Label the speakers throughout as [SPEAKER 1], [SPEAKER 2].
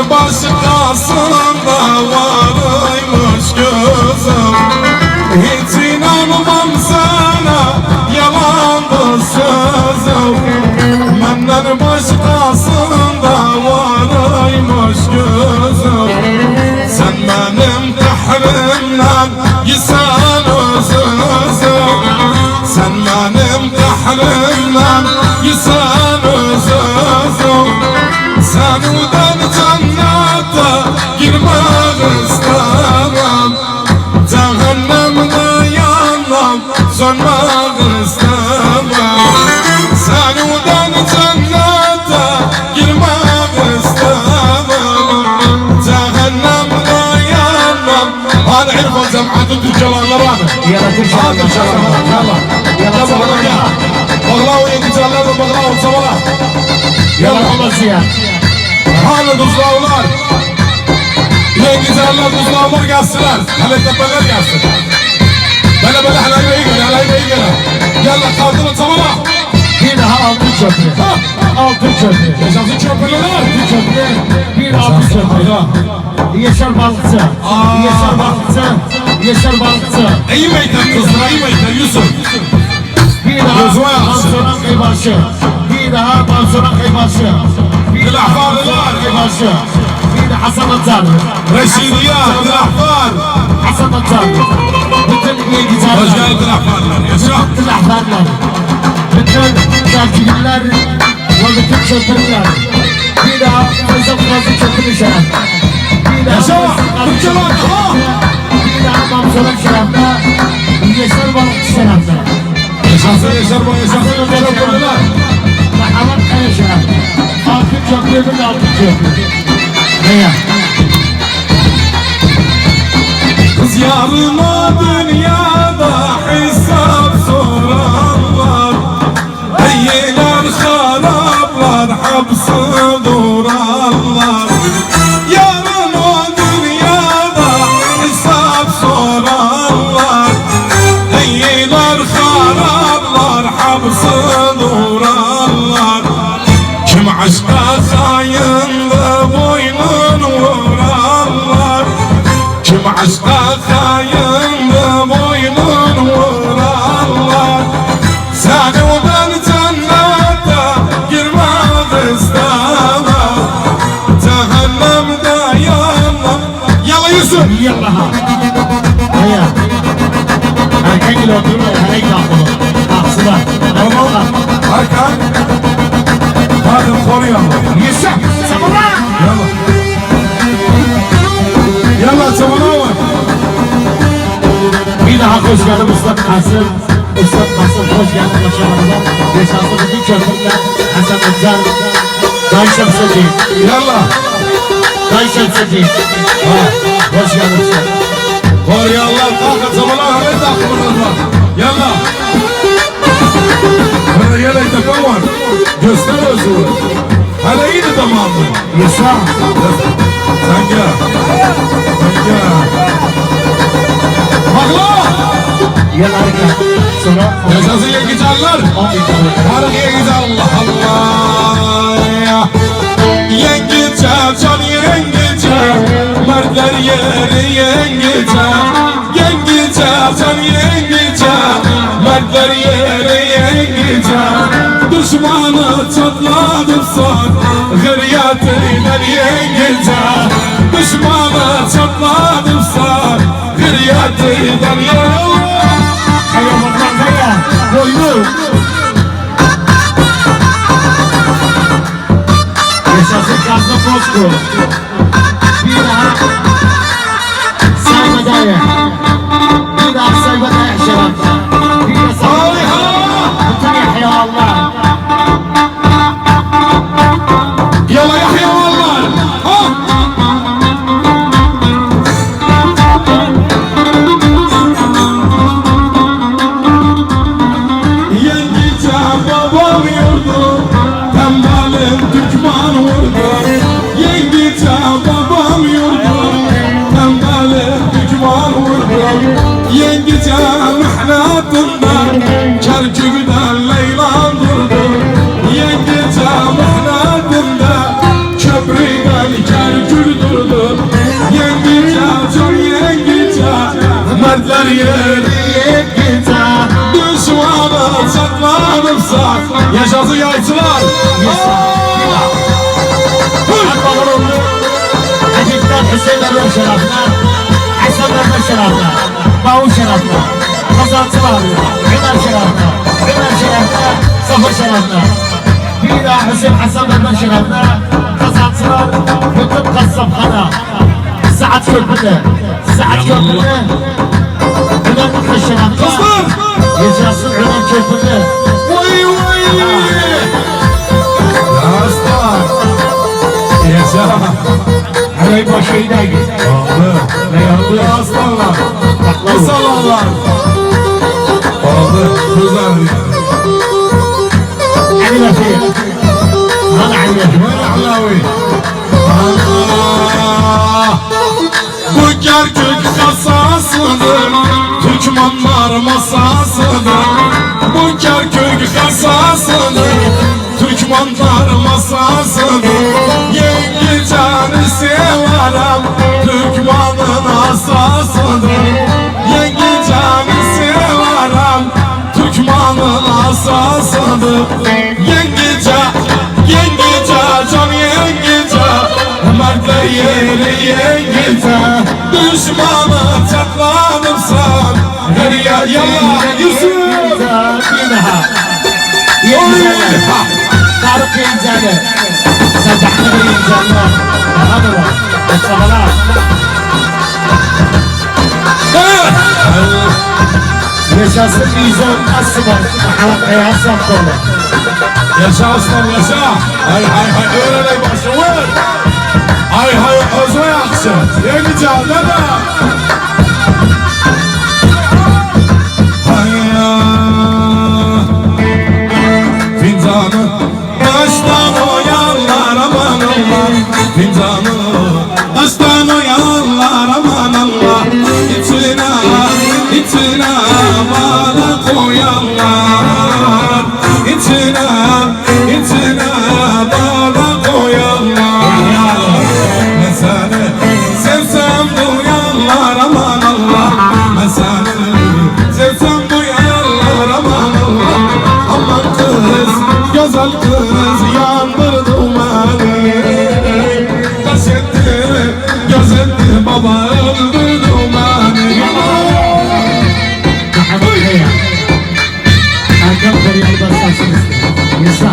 [SPEAKER 1] başkasında varıymış gözüm. Hiç inanmam sana, yalandır sözüm. Menden başkasında varıymış gözüm. Sen benim kahrimden yisen özüm. Sen benim kahrimden yisen özüm. Senuden cennete girmek istemem. Cehennemde yanmam, sönmek istemem. Senuden cennete girmek istemem. Cehennemde yanmam. Hadi عرفوا جماعة الرجال رابع.
[SPEAKER 2] يلا ترجع.
[SPEAKER 1] هذا الرجال يلا. يلا بغلاوي. بغلاوي الرجال بغلاوي صورة.
[SPEAKER 2] يلا خلص يا.
[SPEAKER 1] Hala tuzlağlar. Yengicerler tuzlağlar gelsinler. Hele tepeler gelsin. Böyle halaybeyi gel, halaybeyi gel. Yalla kaldırın tamama.
[SPEAKER 2] Bir daha altın köprü. Altın köprü.
[SPEAKER 1] Yaşasın köprüler.
[SPEAKER 2] Altın köprü. Bir altın köprü. Yaşar balıkçı. Yaşar balıkçı. Yaşar balıkçı.
[SPEAKER 1] İyi meydan kızlar, iyi meydan Yusuf.
[SPEAKER 2] Bir daha Mansuran Kıybaşı. Bir daha Mansuran Kıybaşı.
[SPEAKER 1] الأحفار
[SPEAKER 2] Kıybaşı. Bir de Hasan Atar.
[SPEAKER 1] رشيديات الأحفار.
[SPEAKER 2] Hasan Atar. Bütün iyi güzeller.
[SPEAKER 1] Hoş geldin ahfarlar. Yaşa.
[SPEAKER 2] Bütün ahfarlar. Bütün terkibler ve bütün çöpürler. Bir daha Fırzat Fazlı Çöpürü şeref. Bir daha
[SPEAKER 1] Yaşa.
[SPEAKER 2] Fırzat Fazlı Çöpürü. Bir daha Mansuran şerefte. Yaşar Balıkçı şerefte.
[SPEAKER 1] Yaşasın Yaşar Bey, yaşasın köprüler.
[SPEAKER 2] Mahamat Kaya şerefte. Altın köprü bir altın köprü. Neye?
[SPEAKER 1] Kız yarına dünyada hesap sorarlar. Eyler haraplar hapsı durarlar. Yarın o dünyada hesap sorarlar. Eyler haraplar hapsı durarlar. Kim aşka kayındı boynun vurarlar. Kim aşka kayındı boynun vurarlar. Seni o ben cennete girmek istemem. Cehennemde yanmam. Yala Yusuf.
[SPEAKER 2] Yalla ha. Neye? Erken ile oturma ya. Herek kalkmalı. Aksılar.
[SPEAKER 1] Tamam. Hakan. Hadi koruyalım.
[SPEAKER 2] Yusuf. Sabırla.
[SPEAKER 1] Yalla. Yalla çabana var.
[SPEAKER 2] Bir daha hoş geldin Üstad Kasım. Üstad Kasım hoş geldin başarılarına. Yaşasın bütün köprüler. Hasan Özer. Dayı Şemsedi.
[SPEAKER 1] Yalla.
[SPEAKER 2] Dayı Şemsedi. Hoş geldin Üstad.
[SPEAKER 1] Koruyallah. Kalkın çabana. Hemen takımınız var. Yalla. Hadi gel tepe var. Göster özünü. Hele iyi de tamamdır.
[SPEAKER 2] Yusuf.
[SPEAKER 1] Sen gel. Sen gel. Bakla.
[SPEAKER 2] Yel hareket. Sonra.
[SPEAKER 1] Yaşasın yengicanlar. Harika yengican. Allah Allah. Yengice can yengice. Mertler yeri yengice. Yengice can yengice. Mertler yeri yengice. Düşmanı çatladım son. Hıryatıyla yengice. Düşmanı çatladım son. Hıryatıyla yengice.
[SPEAKER 2] Hayvanlar kaya. Boynu. Yaşasın Kazım Bozkurt. Bir daha Sayma Dayı. Bir daha Sayma Dayı şerefte. Bir daha Sayma Dayı. Bütün Yahya Allah.
[SPEAKER 1] Yala Yahya var. Ha! Yengice babam yurdu, tembelim düşman vurdu. Yengice babam yurdu, tembelim düşman vurdu. çatlanıpsa yaşasın yayçılar.
[SPEAKER 2] Akbalar oldu. Edip'ten Hüseyin Erdoğan şerafına, Hasan Erdoğan şerafına, Bağır şerafına, Kazancılar, Ömer şerafına, Ömer şerafına, Safa şerafına. Bir daha Hüseyin Hasan Erdoğan şerafına, Kazancılar, Hüküm Kasapxana, Saat Köprü'de, Saat Köprü'de, Ömer Mutlu şerafına, Yaşasın Ömer Köprü'de.
[SPEAKER 1] Vay vay. Aslan. Yaşa.
[SPEAKER 2] Arayı başıyı da git.
[SPEAKER 1] Oldu.
[SPEAKER 2] Ne oldu?
[SPEAKER 1] Aslanlar.
[SPEAKER 2] Baklava.
[SPEAKER 1] Kısalanlar. Oldu. Güzel.
[SPEAKER 2] Ali Lafiye. Hadi Ali Lafiye.
[SPEAKER 1] Böyle Alavi. Allah. Bu Kerkük kasasıdır. Türkmenler masasıdır. Bu Kerkük kasasıdır. Türkmenler masasıdır. Yenge canı severim. Türkmen'in asasıdır. Yenge canı severim. Türkmen'in asasıdır. Yengece, can yengece. Mertler yeri yengece. Düşmanı çatlanırsan her yer yallah Yusuf.
[SPEAKER 2] Bir daha. Yengizeli. Tarık Yengizeli. Sabahtır Yengizeli. Hadi bak. Mustafalar. Yaşasın İzon Asıbar. Halakaya Aslan Kolu.
[SPEAKER 1] Yaşa aslan yaşa. Hay hay hay öğreney başı var. Hay hay özme yakşı. Yengece dede. Fincanı baştan oyanlar aman Allah. Fincanı baştan oyanlar aman Allah. İçine bana koyanlar. İçine bana koyanlar. Ben seni sevsem duyanlar aman Allah. Ben seni sevsem duyanlar aman Allah. Aman kız, güzel kız yandırdı beni. Taş etti, göz etti baba öldürdü beni.
[SPEAKER 2] Muhammed Kaya. Erkan Koryalı Bastansınız. Yaşa.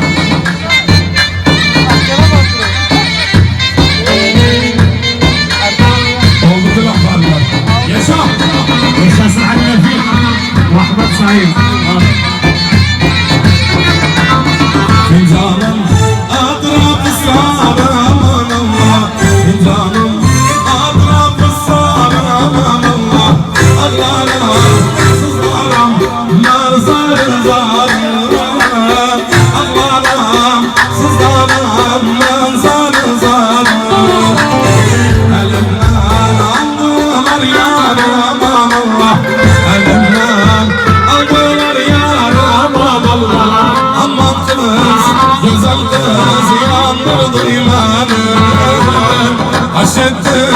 [SPEAKER 1] Oldu ki laflarlar. Yaşa.
[SPEAKER 2] Yaşasın Ali Lafiye. Muhammed Said.
[SPEAKER 1] Fincanın atrafı sarı aman Allah. Fincanın atrafı sarı aman Allah. Allah'ım sızlarım nazarı zarı. Allah'ım sızlarım nazarı zarı. Elimden aldılar yarı aman Allah. Elimden aldılar yarı aman Allah. Aman kız, güzel kız yandırdı imanı. Aşettim,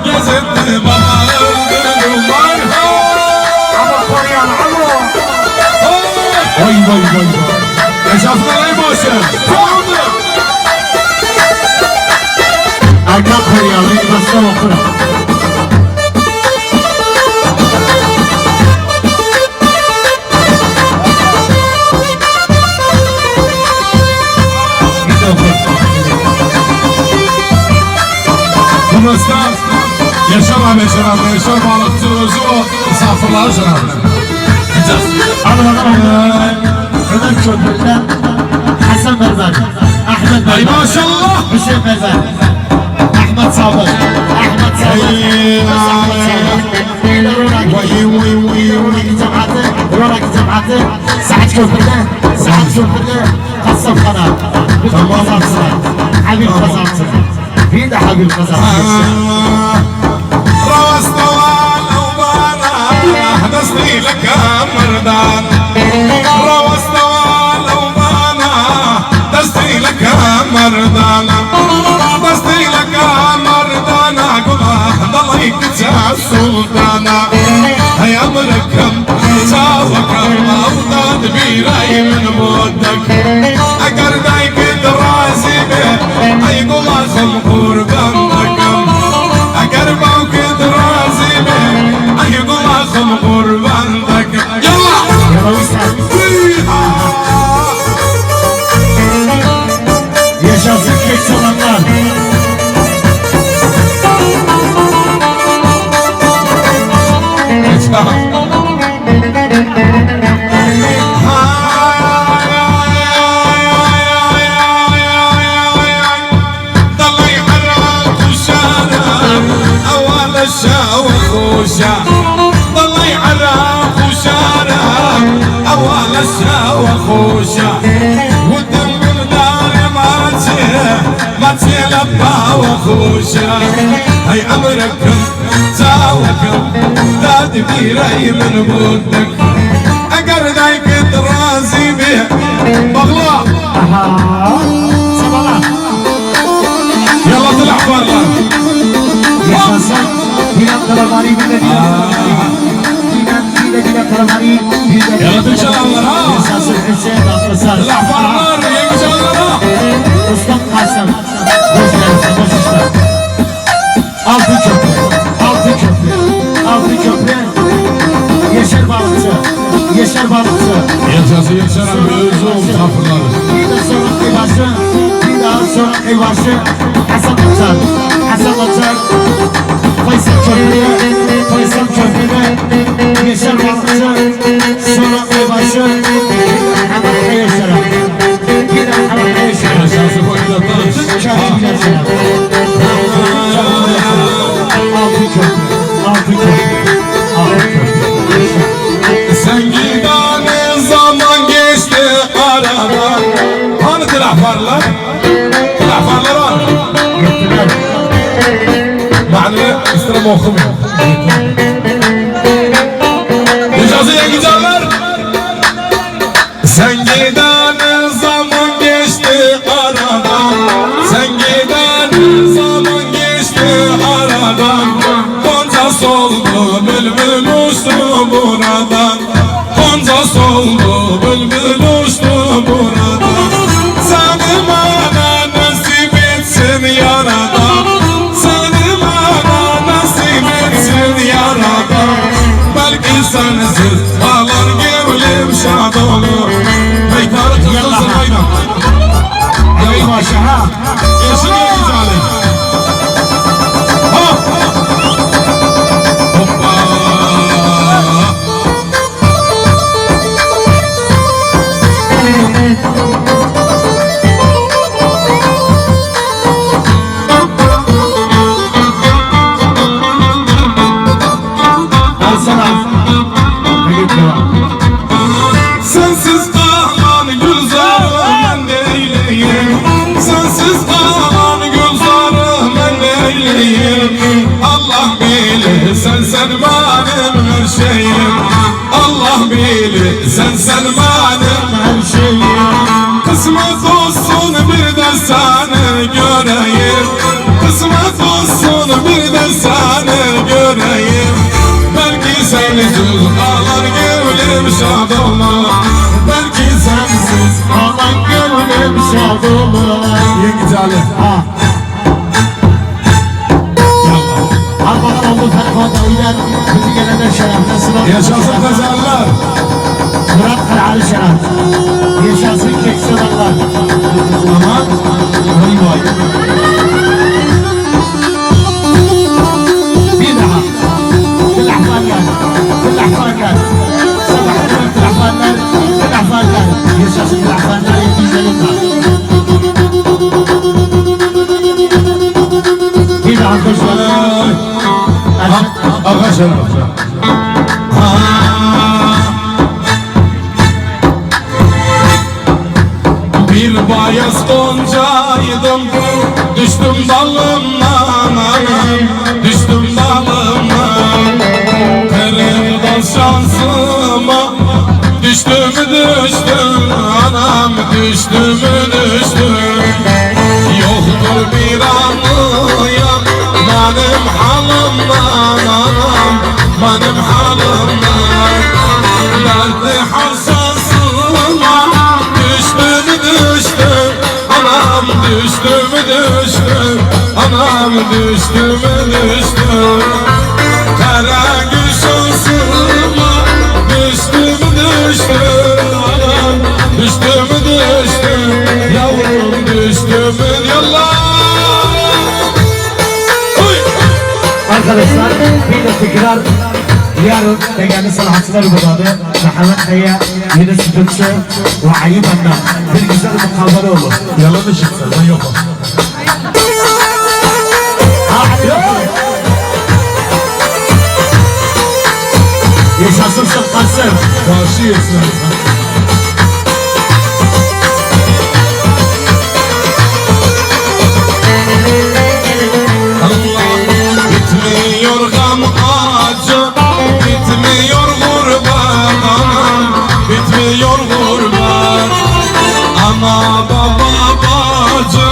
[SPEAKER 1] gezettim baba öldürdüm var.
[SPEAKER 2] Ama Koryalı ama.
[SPEAKER 1] Vay vay vay vay. Yaşasın alay başı. Tamamdır.
[SPEAKER 2] Erkan Koryalı Bastan Okura.
[SPEAKER 1] Kıbrıs'tan Yaşar abi, Yaşar abi, Yaşar balıkçı özü o misafirler şarabı. Gideceğiz.
[SPEAKER 2] Hadi bakalım. Ömer Köprü'den Hasan Berzan, Ahmet
[SPEAKER 1] Ay
[SPEAKER 2] Berzan,
[SPEAKER 1] maşallah.
[SPEAKER 2] Hüseyin Berzan, Ahmet Sabır, Ahmet Sabır,
[SPEAKER 1] Vay vay vay vay.
[SPEAKER 2] Rorak cemaati, Saat Köprü'den, Kasapxana, Bütün Kazancılar, Habib Kazancılar, bir de Habib Kazancılar.
[SPEAKER 1] روستوان وبانا دستي لك مردان روستوان وبانا دستي لك مردان دستي لك مردان قضاء ضليك يا سلطانا هيا مركم جاوكم أوضاد بيراي من لبا وخوشة هاي أمركم زاوكم داد بيري من بودك أقر دايك درازي بيه بغلا
[SPEAKER 2] صباح
[SPEAKER 1] يلا طلع برا
[SPEAKER 2] يا حسن بينا كرماني بينا كرماني
[SPEAKER 1] يلا تمشي الله ها
[SPEAKER 2] يساس الحسين أفرسان
[SPEAKER 1] طلع برا يمشي الله
[SPEAKER 2] Ustam Kasım hoş geldin, hoş işler. Altı köprü Yeşer Balıkçı
[SPEAKER 1] Yaşası yaşar abi özü oldu hafırları
[SPEAKER 2] bir de sonra kıybaşı bir daha sonra kıybaşı Hasan Batar Faysal Köprü'de Yeşer Balıkçı sonra kıybaşı Hamak'ta Yaşar'a bir de Hamak'ta Yaşar'a
[SPEAKER 1] Yaşası koyuyorlar
[SPEAKER 2] Altı köprü
[SPEAKER 1] Sen giden zaman geçti aradan Hani tilahfarlar? Tilahfarlar var
[SPEAKER 2] Gittiler
[SPEAKER 1] Mani istirem okumuyor Yaşasıya gidenler Sen giden zaman geçti aradan Sen giden zaman geçti aradan Gonca soldu bülbül uçtu buradan Gonca soldu bülbül uçtu buradan Seni bana nasip etsin yaradan Seni bana nasip etsin yaradan Belki sensiz ağlar gönlüm şad olur Beytarı kızılsın aynen
[SPEAKER 2] Yayın başı ha
[SPEAKER 1] Yeşil güzelim Ha Hoppa
[SPEAKER 2] Al sana
[SPEAKER 1] Sensiz kalan gülzarım neyleyim Sensiz kalan gülzarım neyleyim Allah bilir sen benim her şeyim Allah bilir sen benim
[SPEAKER 2] her şeyi
[SPEAKER 1] Kısmet olsun bir de seni göreyim Kısmet olsun bir de seni göreyim Belki sensiz ağlar gönlüm şad olur Belki sensiz
[SPEAKER 2] Aman gönlüm şad olur
[SPEAKER 1] Yenge Cale
[SPEAKER 2] Ha Al bakalım bu telefonda uyar Bütün gelenler şerefine sıra
[SPEAKER 1] Yaşasın kazanlar
[SPEAKER 2] Murat Karalı şeref Yaşasın Keksodanlar Aman Vay vay Bir daha Külahfanlar Sabah külahfanlar Yaşasın külahfanlar güzelim var Bir daha koşmalar
[SPEAKER 1] Ağa şeref Bir bayaz goncaydım Düştüm dalımdan Düştüm dalımdan Kırıktan şansıma Düştüm anam Düştüm Yoktur bir anlayan Benim halimdan anam Benim halimdan Derdi hassasıma Düştüm anam düştüm anam düştüm Kara gülşansıma düştüm anam düştüm yavrum düştüm yallah
[SPEAKER 2] Arkadaşlar bir de tekrar yarın değerli sanatçılar budadı Mehmet Kaya, Yunus Türkçe ve Ayıp Anna bir güzel mukavele olur.
[SPEAKER 1] Yalan ışıksa ben yokum.
[SPEAKER 2] Yaşasın Şıkkasım.
[SPEAKER 1] Karşıyız. Ana baba bacı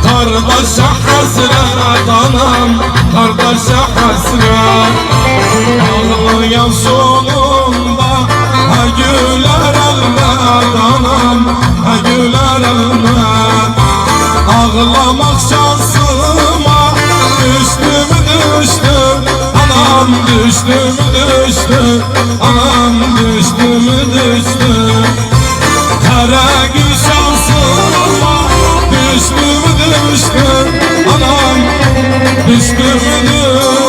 [SPEAKER 1] kardeşe hasret anam, kardeşe hasret. Ağlayan sonunda ha güler elbet anam, ha güler elbet. Ağlamak şansıma düştü mü düştü, anam düştü mü düştü, anam düştü mü düştü. Kara gül şansıma düştü mü düştü, anam düştü mü düştü.